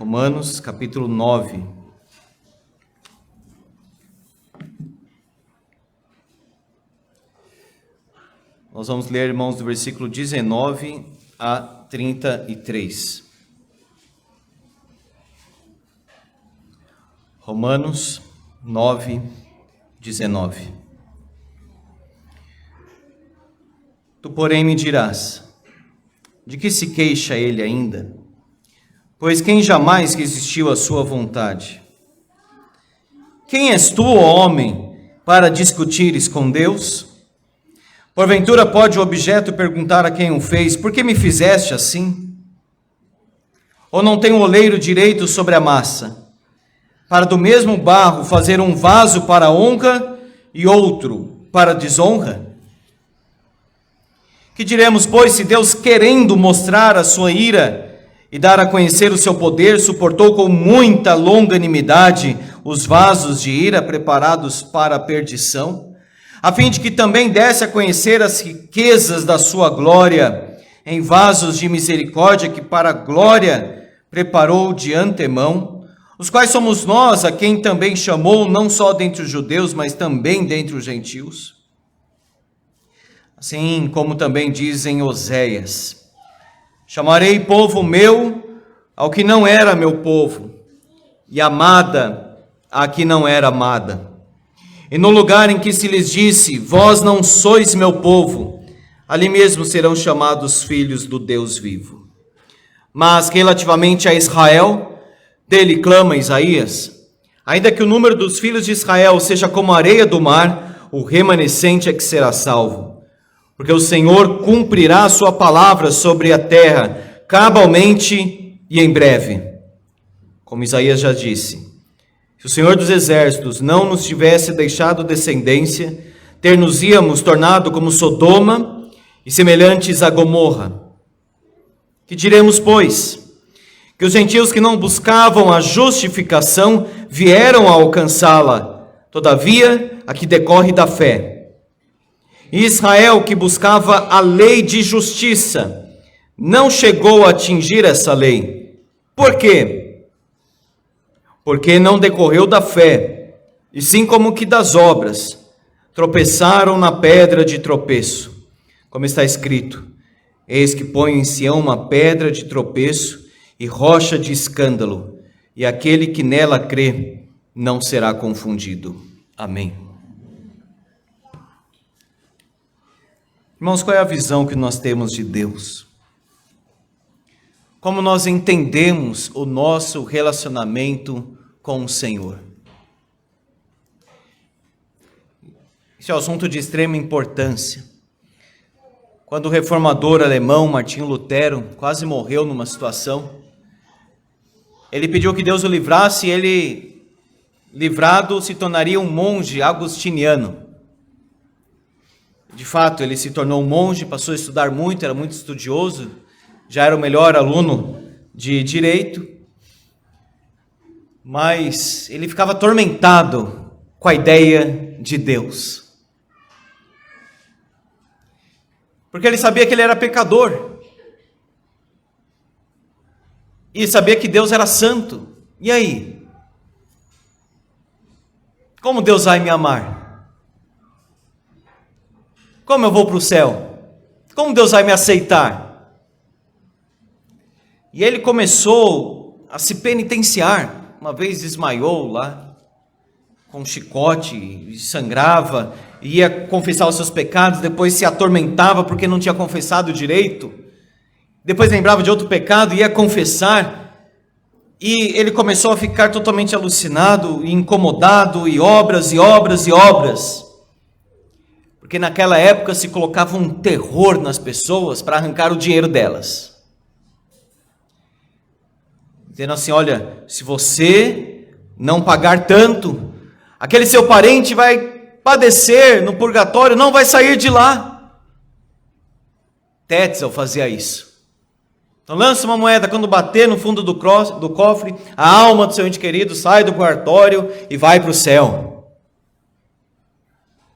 Romanos, capítulo 9. Nós vamos ler, irmãos, do versículo 19 a 33. Romanos 9, 19. Tu, porém, me dirás, de que se queixa ele ainda? Pois quem jamais resistiu à sua vontade? Quem és tu, ó homem, para discutires com Deus? Porventura pode o objeto perguntar a quem o fez, por que me fizeste assim? Ou não tem o oleiro direito sobre a massa, para do mesmo barro fazer um vaso para honra e outro para desonra? Que diremos, pois, se Deus, querendo mostrar a sua ira e dar a conhecer o seu poder, suportou com muita longanimidade os vasos de ira preparados para a perdição, a fim de que também desse a conhecer as riquezas da sua glória em vasos de misericórdia que para a glória preparou de antemão, os quais somos nós a quem também chamou, não só dentre os judeus, mas também dentre os gentios. Assim como também dizem Oséias, chamarei povo meu ao que não era meu povo, e amada a que não era amada. E no lugar em que se lhes disse, vós não sois meu povo, ali mesmo serão chamados filhos do Deus vivo. Mas relativamente a Israel, dele clama Isaías, ainda que o número dos filhos de Israel seja como a areia do mar, o remanescente é que será salvo. Porque o Senhor cumprirá a sua palavra sobre a terra, cabalmente e em breve. Como Isaías já disse, se o Senhor dos exércitos não nos tivesse deixado descendência, ter-nos-íamos tornado como Sodoma e semelhantes a Gomorra. Que diremos, pois? Que os gentios que não buscavam a justificação vieram a alcançá-la, todavia a que decorre da fé. E Israel, que buscava a lei de justiça, não chegou a atingir essa lei. Por quê? Porque não decorreu da fé, e sim como que das obras. Tropeçaram na pedra de tropeço. Como está escrito, eis que põe em Sião uma pedra de tropeço e rocha de escândalo, e aquele que nela crê não será confundido. Amém. Irmãos, qual é a visão que nós temos de Deus? Como nós entendemos o nosso relacionamento com o Senhor? Esse é um assunto de extrema importância. Quando o reformador alemão Martinho Lutero quase morreu numa situação, ele pediu que Deus o livrasse e ele, livrado, se tornaria um monge agostiniano. De fato, ele se tornou um monge, passou a estudar muito, era muito estudioso, já era o melhor aluno de direito, mas ele ficava atormentado com a ideia de Deus. Porque ele sabia que ele era pecador, e sabia que Deus era santo. E aí? Como Deus vai me amar? Como eu vou para o céu? Como Deus vai me aceitar? E ele começou a se penitenciar. Uma vez desmaiou lá, com um chicote, e sangrava, ia confessar os seus pecados, depois se atormentava porque não tinha confessado direito. Depois lembrava de outro pecado e ia confessar. E ele começou a ficar totalmente alucinado e incomodado, e obras, e obras, e obras. Porque naquela época se colocava um terror nas pessoas para arrancar o dinheiro delas. Dizendo assim, olha, se você não pagar tanto, aquele seu parente vai padecer no purgatório, não vai sair de lá. Tetzel fazia isso. Então lança uma moeda, quando bater no fundo do cofre, a alma do seu ente querido sai do purgatório e vai para o céu.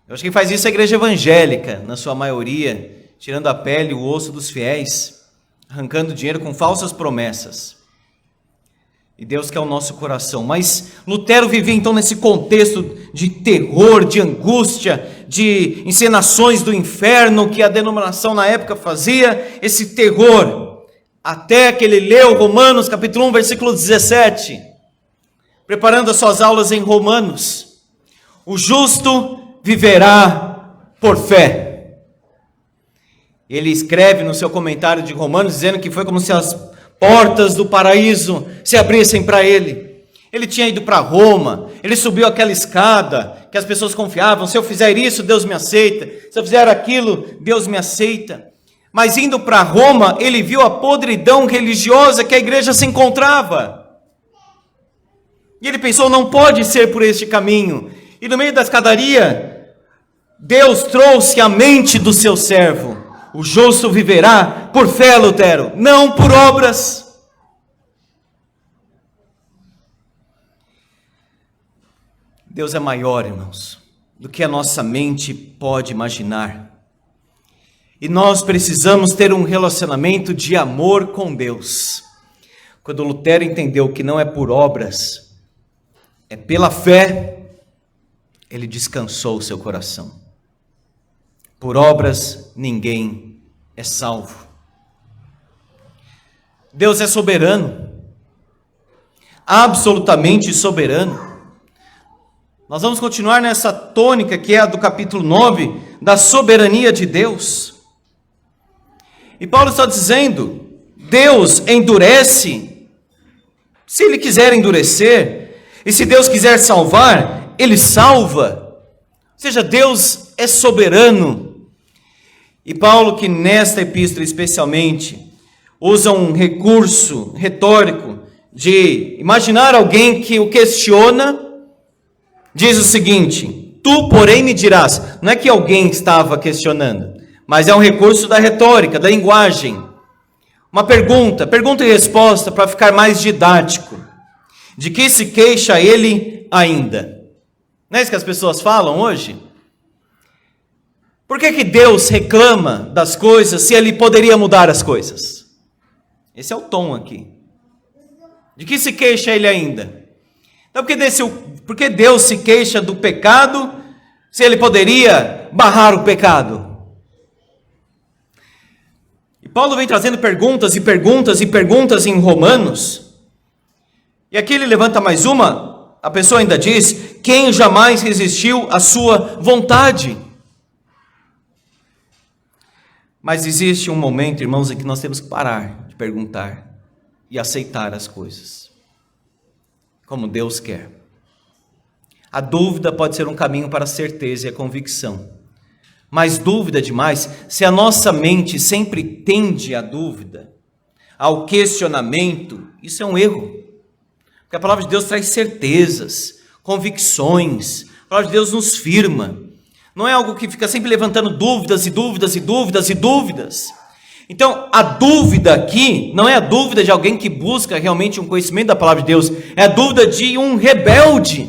Eu acho que faz isso a igreja evangélica, na sua maioria, tirando a pele e o osso dos fiéis, arrancando dinheiro com falsas promessas. E Deus quer o nosso coração. Mas Lutero vivia então nesse contexto de terror, de angústia, de encenações do inferno que a denominação na época fazia, esse terror. Até que ele leu Romanos capítulo 1, versículo 17, preparando as suas aulas em Romanos. O justo viverá por fé. Ele escreve no seu comentário de Romanos, dizendo que foi como se as portas do paraíso se abrissem para ele. Ele tinha ido para Roma, ele subiu aquela escada que as pessoas confiavam: se eu fizer isso, Deus me aceita, se eu fizer aquilo, Deus me aceita. Mas indo para Roma, ele viu a podridão religiosa que a igreja se encontrava. E ele pensou: não pode ser por este caminho. E no meio da escadaria, Deus trouxe a mente do seu servo: o justo viverá por fé, Lutero, não por obras. Deus é maior, irmãos, do que a nossa mente pode imaginar. E nós precisamos ter um relacionamento de amor com Deus. Quando Lutero entendeu que não é por obras, é pela fé, ele descansou o seu coração. Por obras, ninguém é salvo. Deus é soberano, absolutamente soberano. Nós vamos continuar nessa tônica que é a do capítulo 9, da soberania de Deus. E Paulo está dizendo: Deus endurece, se Ele quiser endurecer, e se Deus quiser salvar, Ele salva. Ou seja, Deus é soberano. E Paulo, que nesta epístola especialmente, usa um recurso retórico de imaginar alguém que o questiona, diz o seguinte: tu, porém, me dirás. Não é que alguém estava questionando, mas é um recurso da retórica, da linguagem. Uma pergunta e resposta para ficar mais didático. De que se queixa ele ainda? Não é isso que as pessoas falam hoje? Por que Deus reclama das coisas se Ele poderia mudar as coisas? Esse é o tom aqui. De que se queixa ele ainda? Então, por que Deus se queixa do pecado se Ele poderia barrar o pecado? E Paulo vem trazendo perguntas em Romanos. E aqui ele levanta mais uma. A pessoa ainda diz: quem jamais resistiu à sua vontade? Mas existe um momento, irmãos, em que nós temos que parar de perguntar e aceitar as coisas como Deus quer. A dúvida pode ser um caminho para a certeza e a convicção. Mas dúvida demais, se a nossa mente sempre tende à dúvida, ao questionamento, isso é um erro. Porque a palavra de Deus traz certezas, convicções. A palavra de Deus nos firma. Não é algo que fica sempre levantando dúvidas. Então, a dúvida aqui não é a dúvida de alguém que busca realmente um conhecimento da palavra de Deus. É a dúvida de um rebelde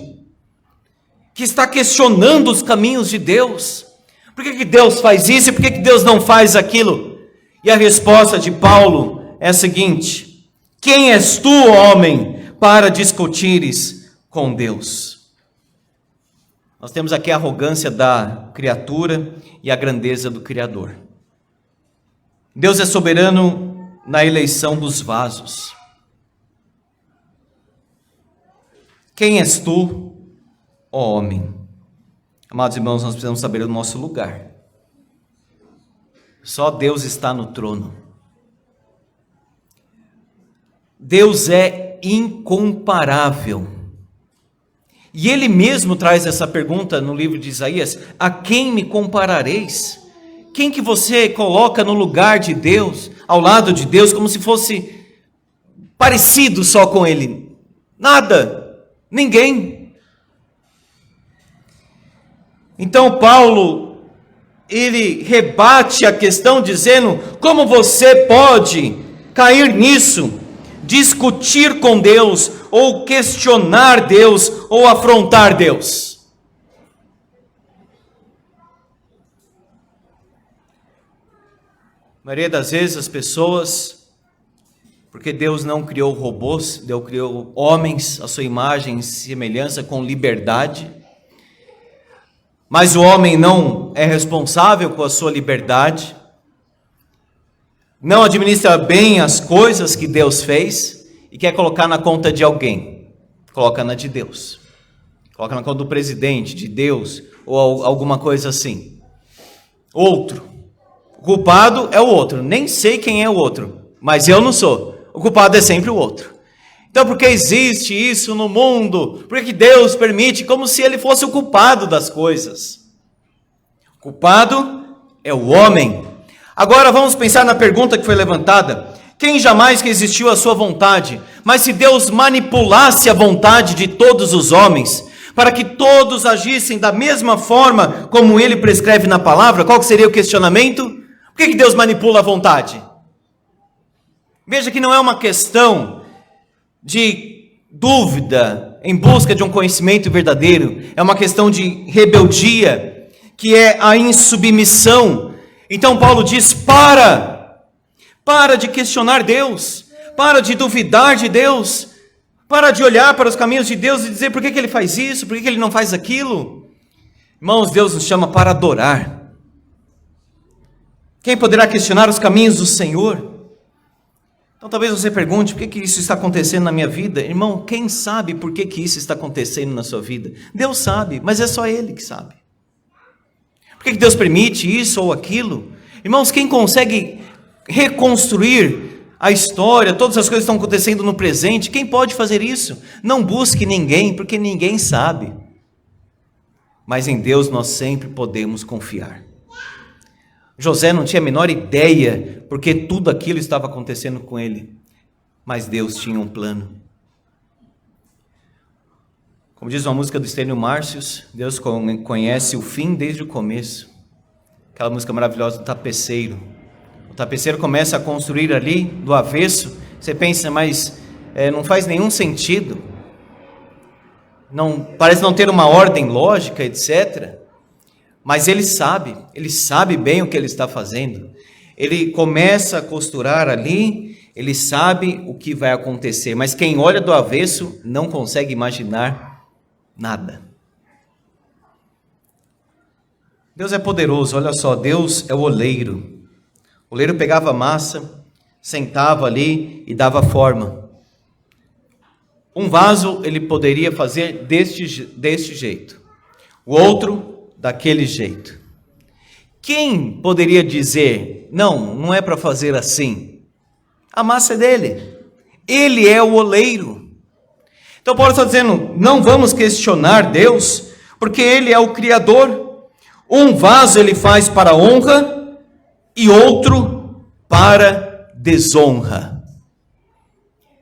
que está questionando os caminhos de Deus. Por que Deus faz isso e por que Deus não faz aquilo? E a resposta de Paulo é a seguinte: quem és tu, homem, para discutires com Deus? Nós temos aqui a arrogância da criatura e a grandeza do Criador. Deus é soberano na eleição dos vasos. Quem és tu, ó homem? Amados irmãos, nós precisamos saber o nosso lugar. Só Deus está no trono. Deus é incomparável. E Ele mesmo traz essa pergunta no livro de Isaías: a quem me comparareis? Quem que você coloca no lugar de Deus, ao lado de Deus, como se fosse parecido só com Ele? Nada, ninguém. Então Paulo, ele rebate a questão dizendo: como você pode cair nisso? Discutir com Deus, ou questionar Deus, ou afrontar Deus. A maioria das vezes as pessoas, Porque Deus não criou robôs, Deus criou homens à sua imagem e semelhança com liberdade. Mas o homem não é responsável com a sua liberdade, não administra bem as coisas que Deus fez e quer colocar na conta de alguém. Coloca na de Deus. Coloca na conta do presidente, de Deus, ou alguma coisa assim. Outro. O culpado é o outro. Nem sei quem é o outro, mas eu não sou. O culpado é sempre o outro. Então, por que existe isso no mundo? Por que Deus permite? Como se ele fosse o culpado das coisas. O culpado é o homem. Agora vamos pensar na pergunta que foi levantada. Quem jamais resistiu à sua vontade? Mas se Deus manipulasse a vontade de todos os homens, para que todos agissem da mesma forma como ele prescreve na palavra, qual que seria o questionamento? Por que Deus manipula a vontade? Veja que não é uma questão de dúvida em busca de um conhecimento verdadeiro, é uma questão de rebeldia, que é a insubmissão. Então Paulo diz: para de questionar Deus, para de duvidar de Deus, para de olhar para os caminhos de Deus e dizer por que ele faz isso, por que ele não faz aquilo. Irmãos, Deus nos chama para adorar. Quem poderá questionar os caminhos do Senhor? Então talvez você pergunte, por que isso está acontecendo na minha vida? Irmão, quem sabe por que isso está acontecendo na sua vida? Deus sabe, mas é só Ele que sabe. Por que Deus permite isso ou aquilo? Irmãos, quem consegue reconstruir a história, todas as coisas que estão acontecendo no presente, quem pode fazer isso? Não busque ninguém, porque ninguém sabe. Mas em Deus nós sempre podemos confiar. José não tinha a menor ideia porque tudo aquilo estava acontecendo com ele, mas Deus tinha um plano. Como diz uma música do Estênio Márcios, Deus conhece o fim desde o começo. Aquela música maravilhosa do tapeceiro. O tapeceiro começa a construir ali do avesso, você pensa, mas não faz nenhum sentido, parece não ter uma ordem lógica, etc. Mas ele sabe bem o que ele está fazendo. Ele começa a costurar ali, ele sabe o que vai acontecer, mas quem olha do avesso não consegue imaginar nada. Deus é poderoso, olha só, Deus é o oleiro. O oleiro pegava a massa, sentava ali e dava forma. Um vaso ele poderia fazer deste jeito, o outro daquele jeito. Quem poderia dizer, não é para fazer assim? A massa é dele, ele é o oleiro. Então Paulo está dizendo, não vamos questionar Deus, porque ele é o Criador. Um vaso ele faz para honra e outro para desonra.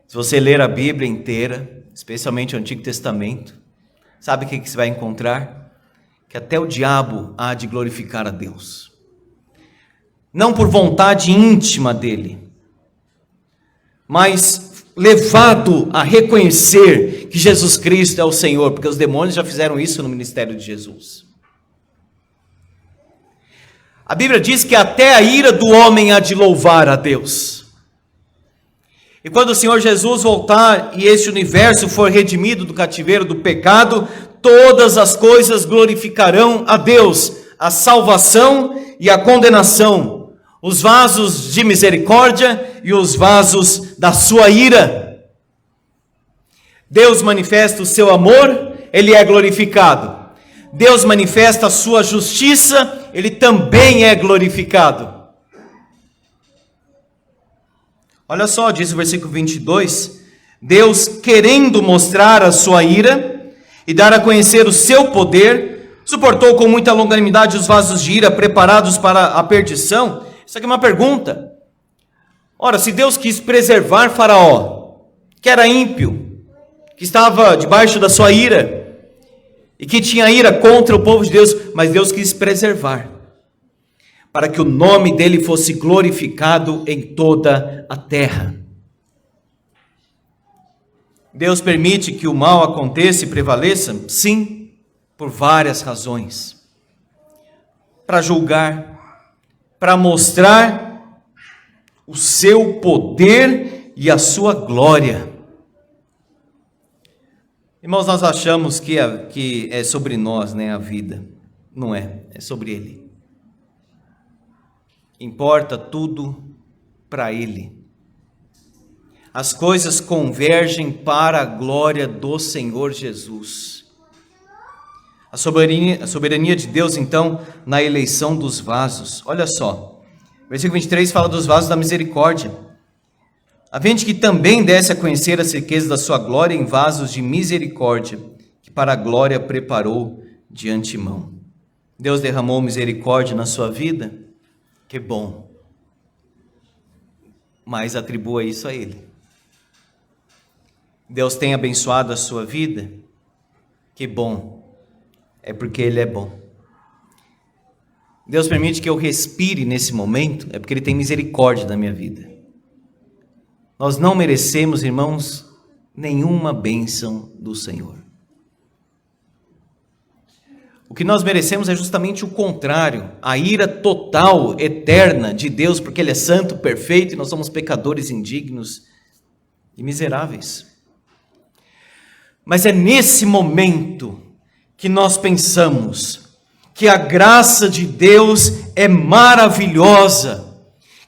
Se você ler a Bíblia inteira, especialmente o Antigo Testamento, sabe o que você vai encontrar? Que até o diabo há de glorificar a Deus. Não por vontade íntima dele, mas levado a reconhecer que Jesus Cristo é o Senhor, porque os demônios já fizeram isso no ministério de Jesus. A Bíblia diz que até a ira do homem há de louvar a Deus. E quando o Senhor Jesus voltar e este universo for redimido do cativeiro do pecado, todas as coisas glorificarão a Deus, a salvação e a condenação, os vasos de misericórdia e os vasos da sua ira. Deus manifesta o seu amor, ele é glorificado. Deus manifesta a sua justiça, ele também é glorificado. Olha só, diz o versículo 22, Deus, querendo mostrar a sua ira e dar a conhecer o seu poder, suportou com muita longanimidade os vasos de ira preparados para a perdição. Isso aqui é uma pergunta. Ora, se Deus quis preservar Faraó, que era ímpio, que estava debaixo da sua ira, e que tinha ira contra o povo de Deus, mas Deus quis preservar, para que o nome dele fosse glorificado em toda a terra. Deus permite que o mal aconteça e prevaleça? Sim, por várias razões. Para julgar, para mostrar o seu poder e a sua glória. Irmãos, nós achamos que é sobre nós, né, a vida. Não é, é sobre Ele. Importa tudo para Ele. As coisas convergem para a glória do Senhor Jesus. A soberania de Deus, então, na eleição dos vasos. Olha só, versículo 23 fala dos vasos da misericórdia. A fim de que também desse a conhecer as riquezas da sua glória em vasos de misericórdia, que para a glória preparou de antemão. Deus derramou misericórdia na sua vida? Que bom. Mas atribua isso a Ele. Deus tem abençoado a sua vida? Que bom. É porque Ele é bom. Deus permite que eu respire nesse momento? É porque Ele tem misericórdia da minha vida. Nós não merecemos, irmãos, nenhuma bênção do Senhor. O que nós merecemos é justamente o contrário, a ira total, eterna de Deus, porque Ele é santo, perfeito, e nós somos pecadores indignos e miseráveis. Mas é nesse momento que nós pensamos que a graça de Deus é maravilhosa,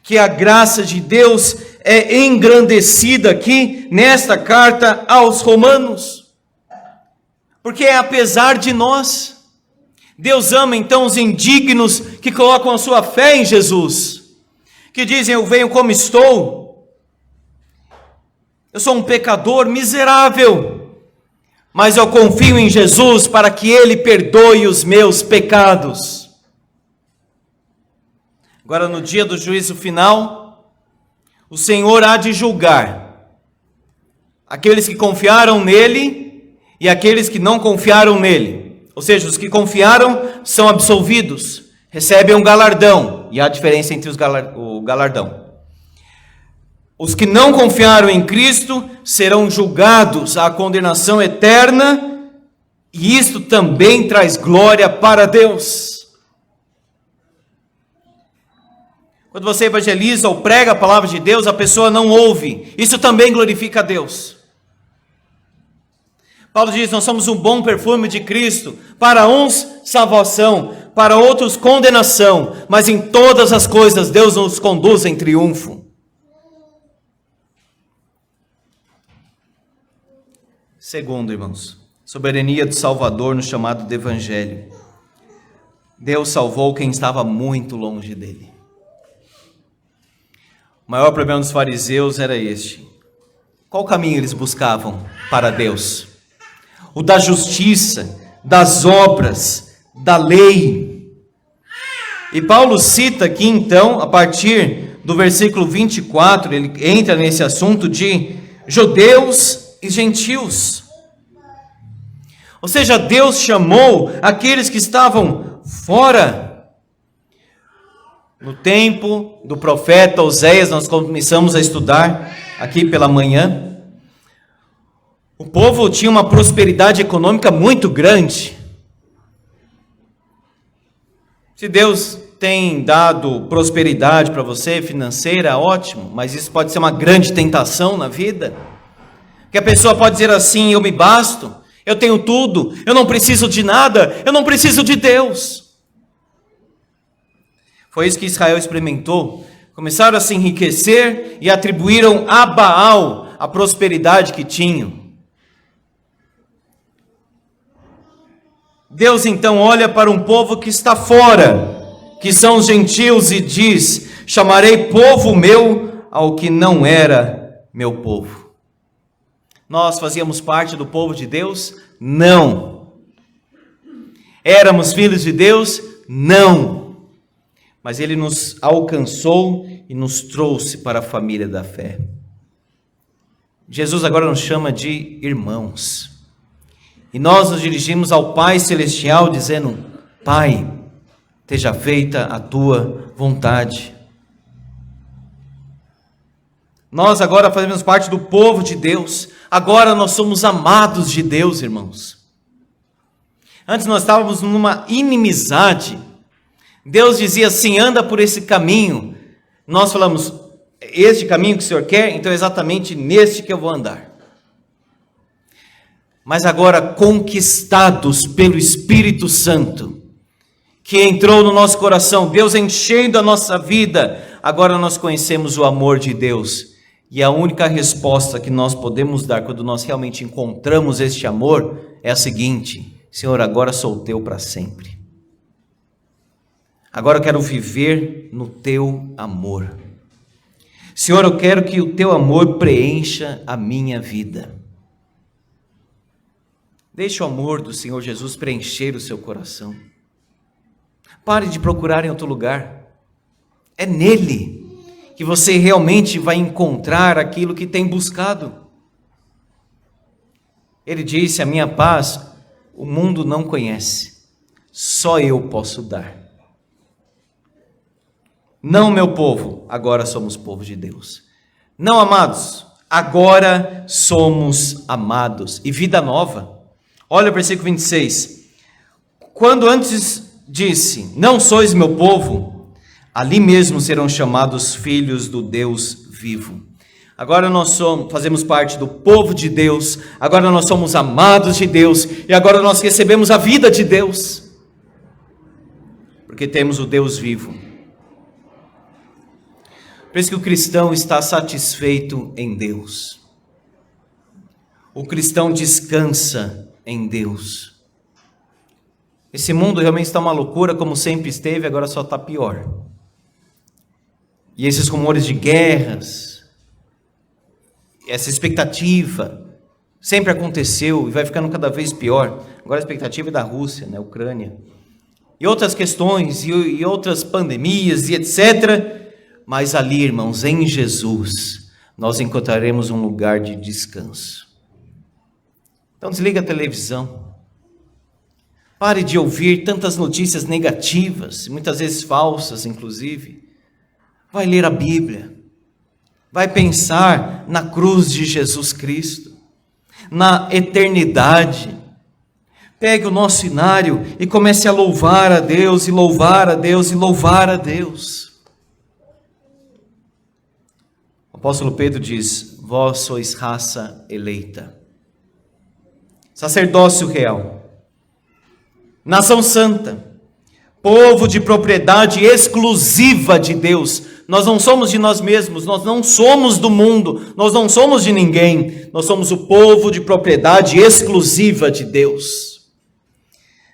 que a graça de Deus é engrandecida aqui nesta carta aos Romanos, porque é apesar de nós. Deus ama então os indignos que colocam a sua fé em Jesus, que dizem: eu venho como estou, eu sou um pecador miserável, mas eu confio em Jesus para que Ele perdoe os meus pecados. Agora, no dia do juízo final, o Senhor há de julgar aqueles que confiaram nele e aqueles que não confiaram nele. Ou seja, os que confiaram são absolvidos, recebem um galardão, e há diferença entre o galardão. Os que não confiaram em Cristo serão julgados à condenação eterna, e isto também traz glória para Deus. Quando você evangeliza ou prega a palavra de Deus, a pessoa não ouve. Isso também glorifica a Deus. Paulo diz: nós somos um bom perfume de Cristo. Para uns, salvação. Para outros, condenação. Mas em todas as coisas, Deus nos conduz em triunfo. Segundo, irmãos, soberania do Salvador no chamado do Evangelho. Deus salvou quem estava muito longe dele. O maior problema dos fariseus era este. Qual caminho eles buscavam para Deus? O da justiça, das obras, da lei. E Paulo cita aqui então, a partir do versículo 24, ele entra nesse assunto de judeus e gentios. Ou seja, Deus chamou aqueles que estavam fora. No tempo do profeta Oséias, nós começamos a estudar aqui pela manhã. O povo tinha uma prosperidade econômica muito grande. Se Deus tem dado prosperidade para você, financeira, ótimo, mas isso pode ser uma grande tentação na vida. Que a pessoa pode dizer assim: eu me basto, eu tenho tudo, eu não preciso de nada, eu não preciso de Deus. Foi isso que Israel experimentou. Começaram a se enriquecer e atribuíram a Baal a prosperidade que tinham. Deus então olha para um povo que está fora, que são os gentios, e diz: chamarei povo meu ao que não era meu povo. Nós fazíamos parte do povo de Deus? Não. Éramos filhos de Deus? Não. Mas Ele nos alcançou e nos trouxe para a família da fé. Jesus agora nos chama de irmãos. E nós nos dirigimos ao Pai Celestial dizendo: Pai, esteja feita a Tua vontade. Nós agora fazemos parte do povo de Deus. Agora nós somos amados de Deus, irmãos. Antes nós estávamos numa inimizade. Deus dizia assim: anda por esse caminho. Nós falamos: este caminho que o Senhor quer, então é exatamente neste que eu vou andar. Mas agora, conquistados pelo Espírito Santo, que entrou no nosso coração, Deus enchendo a nossa vida, agora nós conhecemos o amor de Deus. E a única resposta que nós podemos dar quando nós realmente encontramos este amor é a seguinte: Senhor, agora sou teu para sempre. Agora eu quero viver no teu amor. Senhor, eu quero que o teu amor preencha a minha vida. Deixe o amor do Senhor Jesus preencher o seu coração. Pare de procurar em outro lugar. É nele que você realmente vai encontrar aquilo que tem buscado. Ele disse: a minha paz o mundo não conhece, só eu posso dar. Não, meu povo, agora somos povo de Deus. Não, amados, agora somos amados. E vida nova. Olha o versículo 26. Quando antes disse, não sois meu povo, ali mesmo serão chamados filhos do Deus vivo. Agora nós fazemos parte do povo de Deus, agora nós somos amados de Deus, e agora nós recebemos a vida de Deus, porque temos o Deus vivo. Por isso que o cristão está satisfeito em Deus. O cristão descansa em Deus. Esse mundo realmente está uma loucura, como sempre esteve, agora só está pior. E esses rumores de guerras, essa expectativa, sempre aconteceu e vai ficando cada vez pior. Agora a expectativa é da Rússia, né, Ucrânia, e outras questões, e outras pandemias, e etc. Mas ali, irmãos, em Jesus, nós encontraremos um lugar de descanso. Então desliga a televisão. Pare de ouvir tantas notícias negativas, muitas vezes falsas, inclusive. Vai ler a Bíblia. Vai pensar na cruz de Jesus Cristo, na eternidade. Pegue o nosso inário e comece a louvar a Deus, e louvar a Deus, e louvar a Deus. O apóstolo Pedro diz: vós sois raça eleita, sacerdócio real, nação santa, povo de propriedade exclusiva de Deus. Nós não somos de nós mesmos, nós não somos do mundo, nós não somos de ninguém, nós somos o povo de propriedade exclusiva de Deus,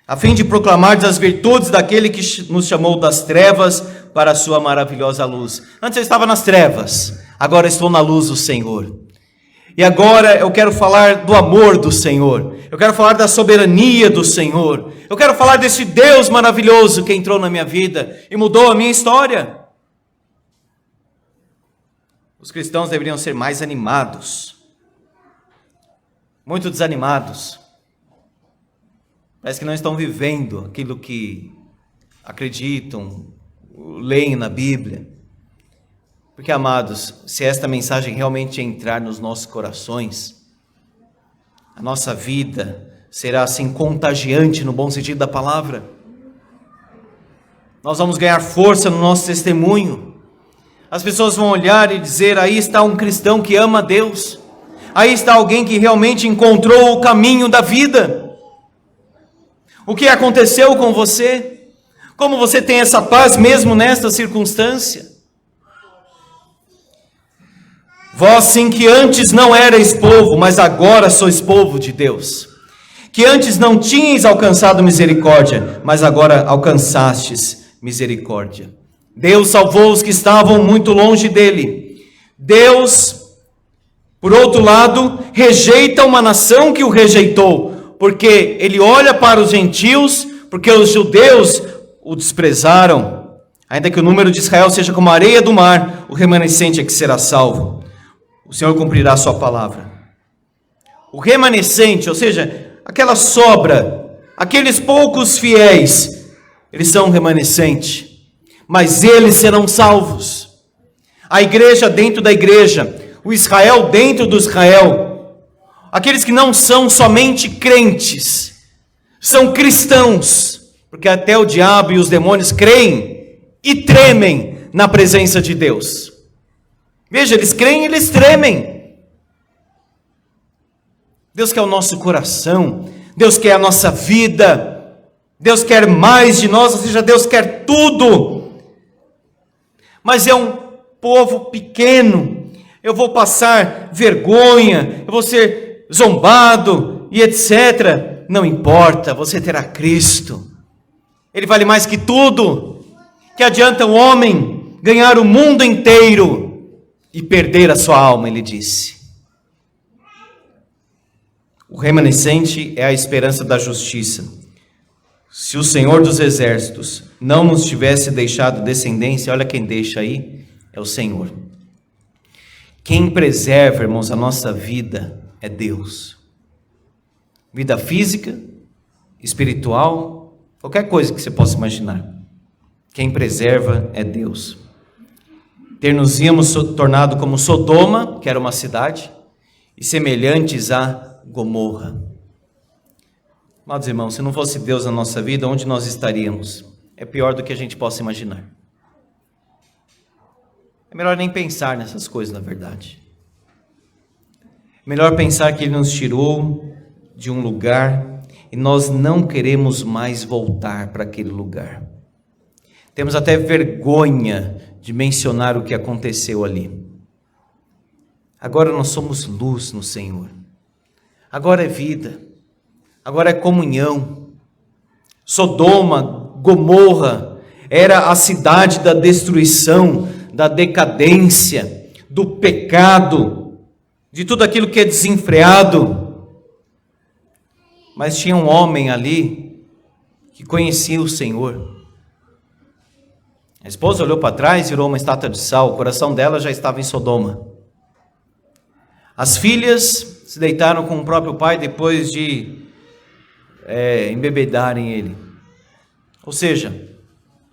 a fim de proclamar as virtudes daquele que nos chamou das trevas para a sua maravilhosa luz. Antes eu estava nas trevas, agora estou na luz do Senhor. E agora eu quero falar do amor do Senhor, eu quero falar da soberania do Senhor, eu quero falar desse Deus maravilhoso que entrou na minha vida e mudou a minha história. Os cristãos deveriam ser mais animados, muito desanimados. Parece que não estão vivendo aquilo que acreditam, leem na Bíblia. Porque, amados, se esta mensagem realmente entrar nos nossos corações, a nossa vida será assim contagiante no bom sentido da palavra. Nós vamos ganhar força no nosso testemunho. As pessoas vão olhar e dizer: aí está um cristão que ama a Deus, aí está alguém que realmente encontrou o caminho da vida. O que aconteceu com você? Como você tem essa paz mesmo nesta circunstância? Vós sim que antes não erais povo, mas agora sois povo de Deus. Que antes não tinhais alcançado misericórdia, mas agora alcançastes misericórdia. Deus salvou os que estavam muito longe dele. Deus, por outro lado, rejeita uma nação que o rejeitou, porque ele olha para os gentios, porque os judeus o desprezaram. Ainda que o número de Israel seja como a areia do mar, o remanescente é que será salvo. O Senhor cumprirá a sua palavra. O remanescente, ou seja, aquela sobra, aqueles poucos fiéis, eles são remanescente, mas eles serão salvos. A igreja dentro da igreja, o Israel dentro do Israel, aqueles que não são somente crentes, são cristãos, porque até o diabo e os demônios creem e tremem na presença de Deus. Veja, eles creem e eles tremem. Deus quer o nosso coração, Deus quer a nossa vida, Deus quer mais de nós, ou seja, Deus quer tudo. Mas é um povo pequeno, eu vou passar vergonha, eu vou ser zombado e etc. Não importa, você terá Cristo. Ele vale mais que tudo. Que adianta o homem ganhar o mundo inteiro e perder a sua alma, ele disse. O remanescente é a esperança da justiça. Se o Senhor dos Exércitos não nos tivesse deixado descendência, olha quem deixa aí, é o Senhor. Quem preserva, irmãos, a nossa vida é Deus. Vida física, espiritual, qualquer coisa que você possa imaginar. Quem preserva é Deus. Ter-nos-íamos tornado como Sodoma, que era uma cidade, e semelhantes a Gomorra. Amados irmãos, se não fosse Deus na nossa vida, onde nós estaríamos? É pior do que a gente possa imaginar. É melhor nem pensar nessas coisas, na verdade. É melhor pensar que Ele nos tirou de um lugar e nós não queremos mais voltar para aquele lugar. Temos até vergonha de mencionar o que aconteceu ali. Agora nós somos luz no Senhor. Agora é vida. Agora é comunhão. Sodoma, Gomorra, era a cidade da destruição, da decadência, do pecado, de tudo aquilo que é desenfreado. Mas tinha um homem ali que conhecia o Senhor. A esposa olhou para trás, virou uma estátua de sal, o coração dela já estava em Sodoma. As filhas se deitaram com o próprio pai depois de embebedarem ele. Ou seja,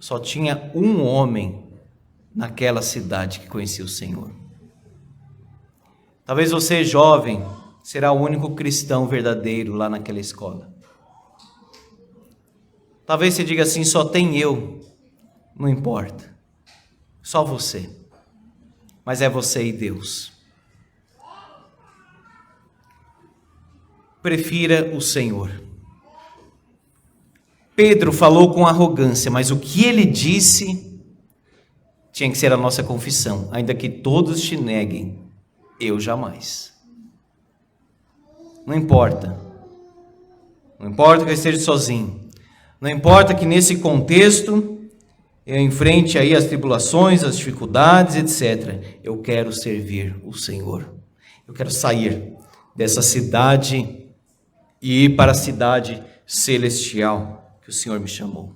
só tinha um homem naquela cidade que conhecia o Senhor. Talvez você, jovem, será o único cristão verdadeiro lá naquela escola. Talvez você diga assim, só tem eu. Não importa, só você. Mas é você e Deus. Prefira o Senhor. Pedro falou com arrogância, mas o que ele disse tinha que ser a nossa confissão. Ainda que todos te neguem, eu jamais. Não importa. Não importa que eu esteja sozinho. Não importa que nesse contexto eu enfrente aí as tribulações, as dificuldades, etc. Eu quero servir o Senhor. Eu quero sair dessa cidade e ir para a cidade celestial que o Senhor me chamou.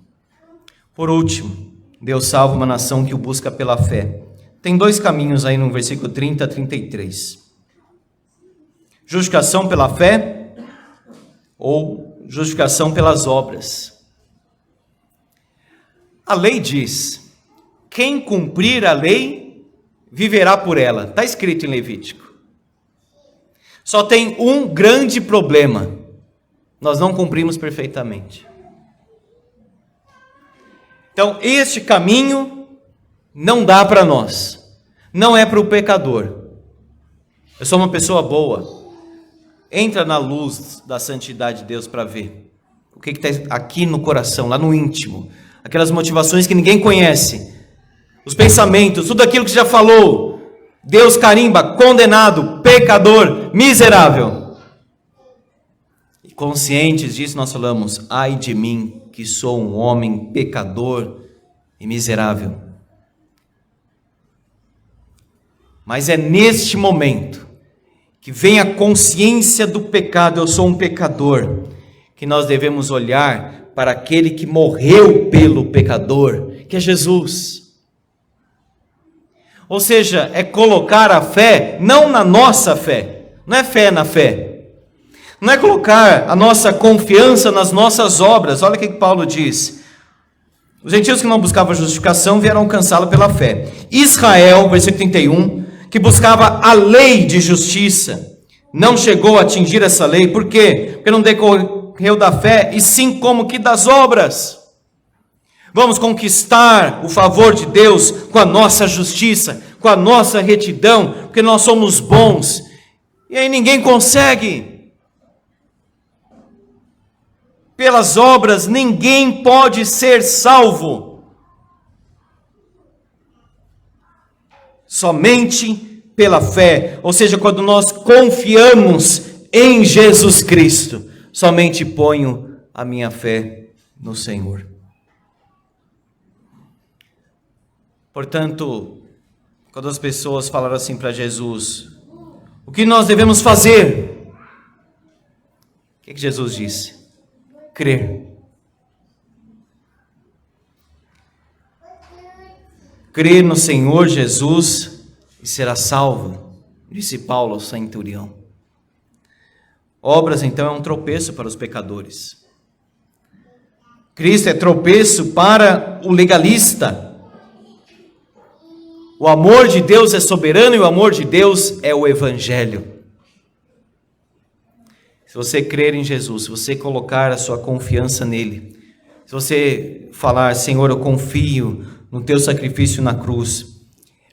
Por último, Deus salva uma nação que o busca pela fé. Tem dois caminhos aí no versículo 30 a 33. Justificação pela fé ou justificação pelas obras. A lei diz, quem cumprir a lei, viverá por ela. Está escrito em Levítico. Só tem um grande problema. Nós não cumprimos perfeitamente. Então, este caminho não dá para nós. Não é para o pecador. Eu sou uma pessoa boa. Entra na luz da santidade de Deus para ver. O que está aqui no coração, lá no íntimo. Aquelas motivações que ninguém conhece, os pensamentos, tudo aquilo que você já falou, Deus carimba, condenado, pecador, miserável. E conscientes disso nós falamos, ai de mim, que sou um homem pecador e miserável. Mas é neste momento, que vem a consciência do pecado, eu sou um pecador, que nós devemos olhar para aquele que morreu pelo pecador, que é Jesus. Ou seja, é colocar a fé, não na nossa fé, não é fé na fé, não é colocar a nossa confiança nas nossas obras. Olha o que Paulo diz, os gentios que não buscavam justificação vieram alcançá-la pela fé. Israel, versículo 31, que buscava a lei de justiça, não chegou a atingir essa lei, por quê? Porque não decorreu da fé, e sim como que das obras. Vamos conquistar o favor de Deus com a nossa justiça, com a nossa retidão, porque nós somos bons. E aí ninguém consegue. Pelas obras ninguém pode ser salvo. Somente pela fé, ou seja, quando nós confiamos em Jesus Cristo, somente ponho a minha fé no Senhor. Portanto, quando as pessoas falaram assim para Jesus, o que nós devemos fazer? O que Jesus disse? Crer. Crer no Senhor Jesus e será salvo, disse Paulo ao centurião. Obras, então, é um tropeço para os pecadores. Cristo é tropeço para o legalista. O amor de Deus é soberano e o amor de Deus é o Evangelho. Se você crer em Jesus, se você colocar a sua confiança nele, se você falar, Senhor, eu confio no teu sacrifício na cruz,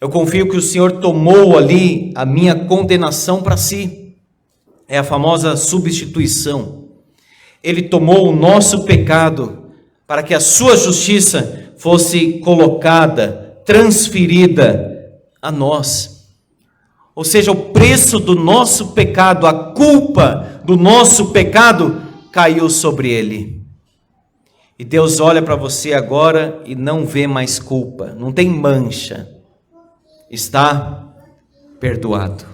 eu confio que o Senhor tomou ali a minha condenação para si, é a famosa substituição. Ele tomou o nosso pecado para que a sua justiça fosse colocada, transferida a nós. Ou seja, o preço do nosso pecado, a culpa do nosso pecado caiu sobre ele. E Deus olha para você agora e não vê mais culpa, não tem mancha. Está perdoado.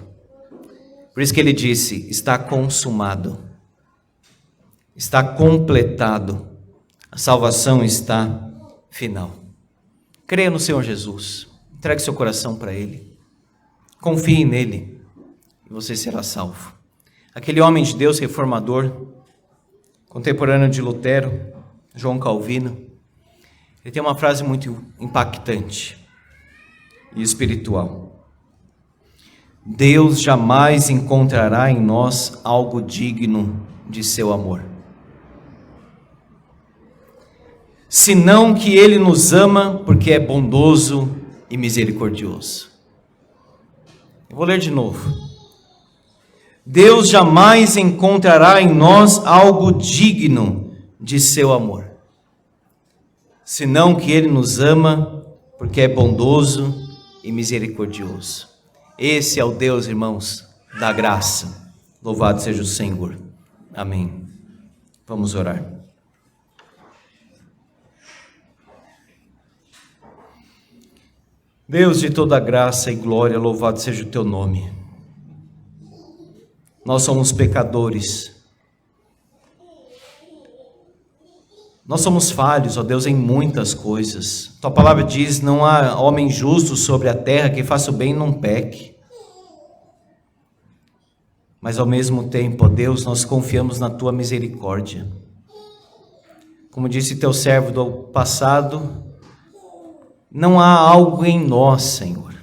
Por isso que ele disse, está consumado. Está completado. A salvação está final. Creia no Senhor Jesus. Entregue seu coração para Ele. Confie nele. E você será salvo. Aquele homem de Deus reformador, contemporâneo de Lutero, João Calvino, ele tem uma frase muito impactante e espiritual. Deus jamais encontrará em nós algo digno de seu amor, senão que Ele nos ama porque é bondoso e misericordioso. Eu vou ler de novo. Deus jamais encontrará em nós algo digno de seu amor, senão que Ele nos ama porque é bondoso e misericordioso. Esse é o Deus, irmãos, da graça. Louvado seja o Senhor. Amém. Vamos orar. Deus de toda graça e glória, louvado seja o teu nome. Nós somos pecadores. Nós somos falhos, ó Deus, em muitas coisas. Tua palavra diz, não há homem justo sobre a terra que faça o bem e não peque. Mas ao mesmo tempo, ó Deus, nós confiamos na tua misericórdia. Como disse teu servo do passado, não há algo em nós, Senhor.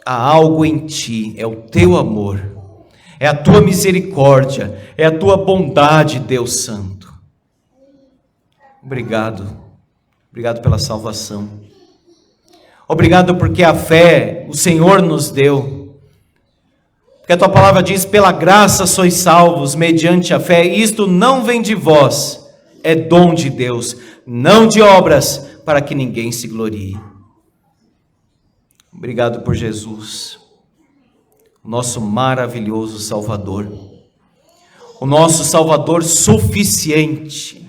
Há algo em ti, é o teu amor, é a tua misericórdia, é a tua bondade, Deus Santo. Obrigado pela salvação. Obrigado porque a fé o Senhor nos deu. Porque a tua palavra diz, pela graça sois salvos, mediante a fé. Isto não vem de vós, é dom de Deus, não de obras, para que ninguém se glorie. Obrigado por Jesus, o nosso maravilhoso Salvador, o nosso Salvador suficiente,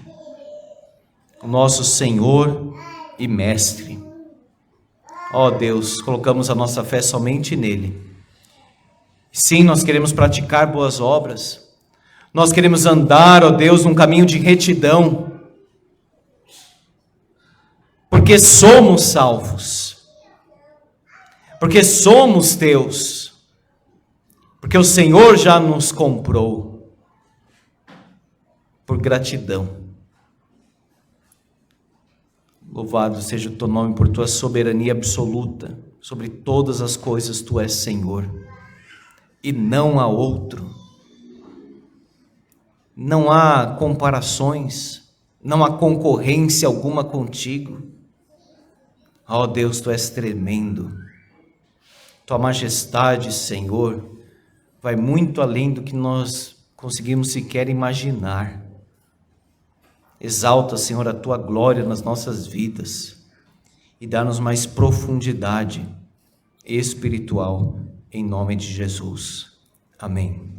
o nosso Senhor e Mestre. Ó Deus, colocamos a nossa fé somente nele. Sim, nós queremos praticar boas obras, nós queremos andar, ó Deus, num caminho de retidão, porque somos salvos, porque somos teus, porque o Senhor já nos comprou, por gratidão. Louvado seja o teu nome por tua soberania absoluta, sobre todas as coisas tu és Senhor, e não há outro, não há comparações, não há concorrência alguma contigo. Ó Deus, Tu és tremendo. Tua majestade, Senhor, vai muito além do que nós conseguimos sequer imaginar. Exalta, Senhor, a Tua glória nas nossas vidas e dá-nos mais profundidade espiritual, em nome de Jesus. Amém.